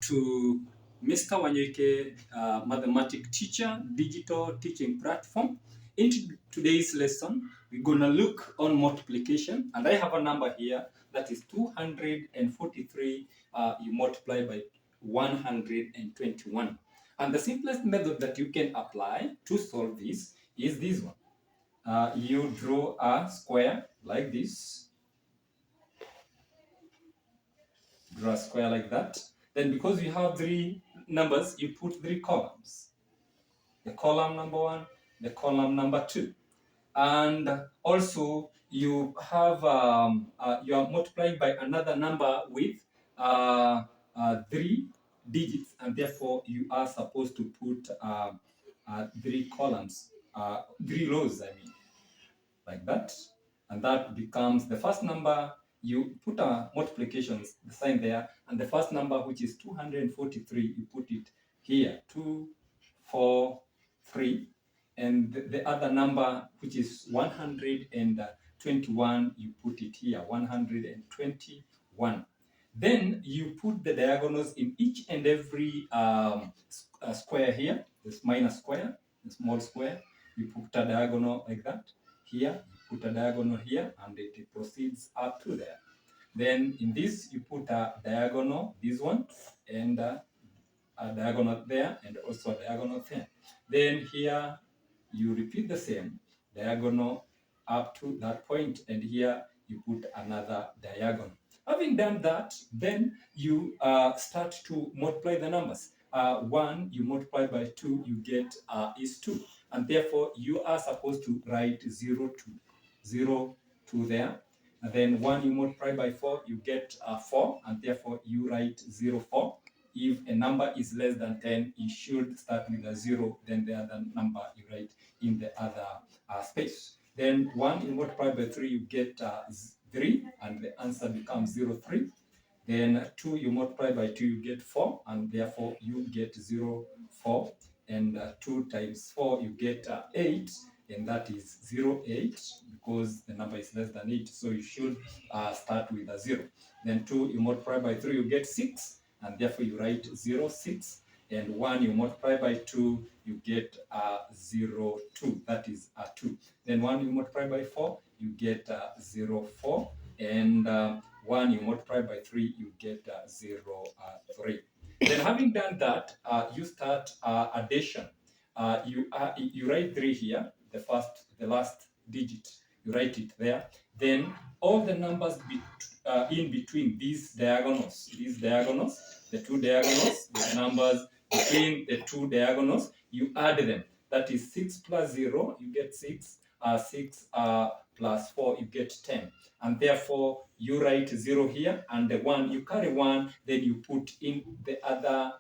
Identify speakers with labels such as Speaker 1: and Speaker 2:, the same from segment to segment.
Speaker 1: to Mr. Wanyoike, mathematics teacher, digital teaching platform. In today's lesson, we're going to look on multiplication, and I have a number here that is 243. You multiply by 121. And the simplest method that you can apply to solve this is this one. You draw a square like this, draw a square like that. Then because you have three numbers, you put three columns. The column number one, the column number two. And also you have, you are multiplying by another number with three digits, and therefore you are supposed to put three columns, three rows, I mean, like that. And that becomes the first number. You put a multiplication sign there, and the first number, which is 243, you put it here, 2, 4, 3. And the other number, which is 121, you put it here, 121. Then you put the diagonals in each and every square here, this minor square, the small square. You put a diagonal like that here, you put a diagonal here, and it proceeds up to there. Then in this, you put a diagonal, this one, and a diagonal there, and also a diagonal there. Then here, you repeat the same diagonal up to that point, and here you put another diagonal. Having done that, then you start to multiply the numbers. 1 you multiply by 2, you get is 2, and therefore you are supposed to write 0, 2, 0, 2 there. And then 1 you multiply by 4, you get 4, and therefore you write 0, 4. If a number is less than 10, you should start with a 0, then the other number you write in the other space. Then 1 you multiply by 3, you get 3, and the answer becomes 0, 3. Then 2 you multiply by 2, you get 4, and therefore you get 0, 4. And 2 times 4, you get 8, and that is 0, 8, because the number is less than 8, so you should start with a 0. Then 2 you multiply by 3, you get 6, and therefore you write 0, 6. And 1 you multiply by 2, you get 0, 2, that is 2. Then 1 you multiply by 4, you get 0, 4. And 1 you multiply by 3, you get 0, 3. Then having done that, you start addition. You write 3 here, the last digit, you write it there. Then all the numbers in between these diagonals, the two diagonals, the numbers between the two diagonals, you add them. That is 6 plus 0, you get 6. 6 plus 4, you get 10. And therefore, you write 0 here, and the 1, you carry 1, then you put in the other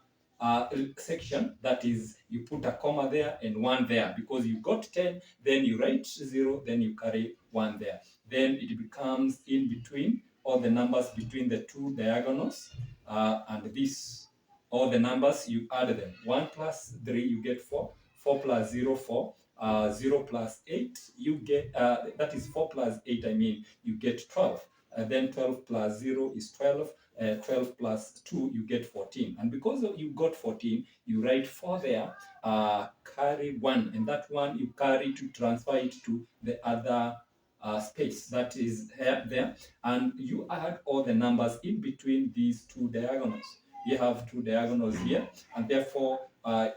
Speaker 1: section, that is, you put a comma there and 1 there, because you got 10, then you write 0, then you carry 1 there. Then it becomes in between, all the numbers between the two diagonals, and this, all the numbers, you add them. 1 plus 3, you get 4. 4 plus 0, 4. 0 plus 8, you get, that is 4 plus 8, I mean, you get 12. Then 12 plus 0 is 12. 12 plus 2, you get 14. And because you got 14, you write 4 there, carry 1, and that 1 you carry to transfer it to the other space that is there, and you add all the numbers in between these two diagonals. You have two diagonals here, and therefore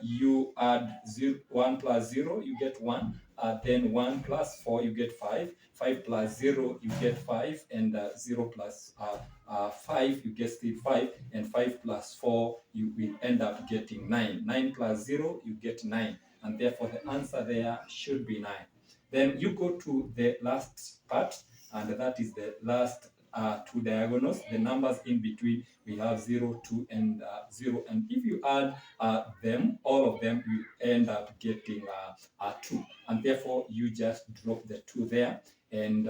Speaker 1: you add 1 plus 0, you get 1. Then 1 plus 4, you get 5. 5 plus 0, you get 5. And 0 plus 5, you get still 5. And 5 plus 4, you will end up getting 9. 9 plus 0, you get 9. And therefore the answer there should be 9. Then you go to the last part, and that is the last two diagonals. The numbers in between, we have 0, 2, and 0. And if you add them, all of them, you end up getting 2. And therefore, you just drop the 2 there. And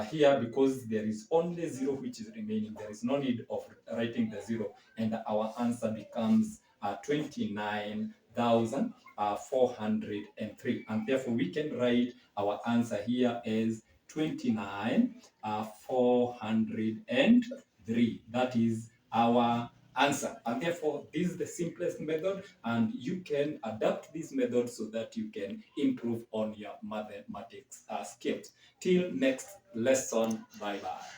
Speaker 1: here, because there is only 0 which is remaining, there is no need of writing the 0. And our answer becomes 29,403. And therefore, we can write our answer here as 29,403. That is our answer. And therefore, this is the simplest method, and you can adapt this method so that you can improve on your mathematics skills. Till next lesson, bye-bye.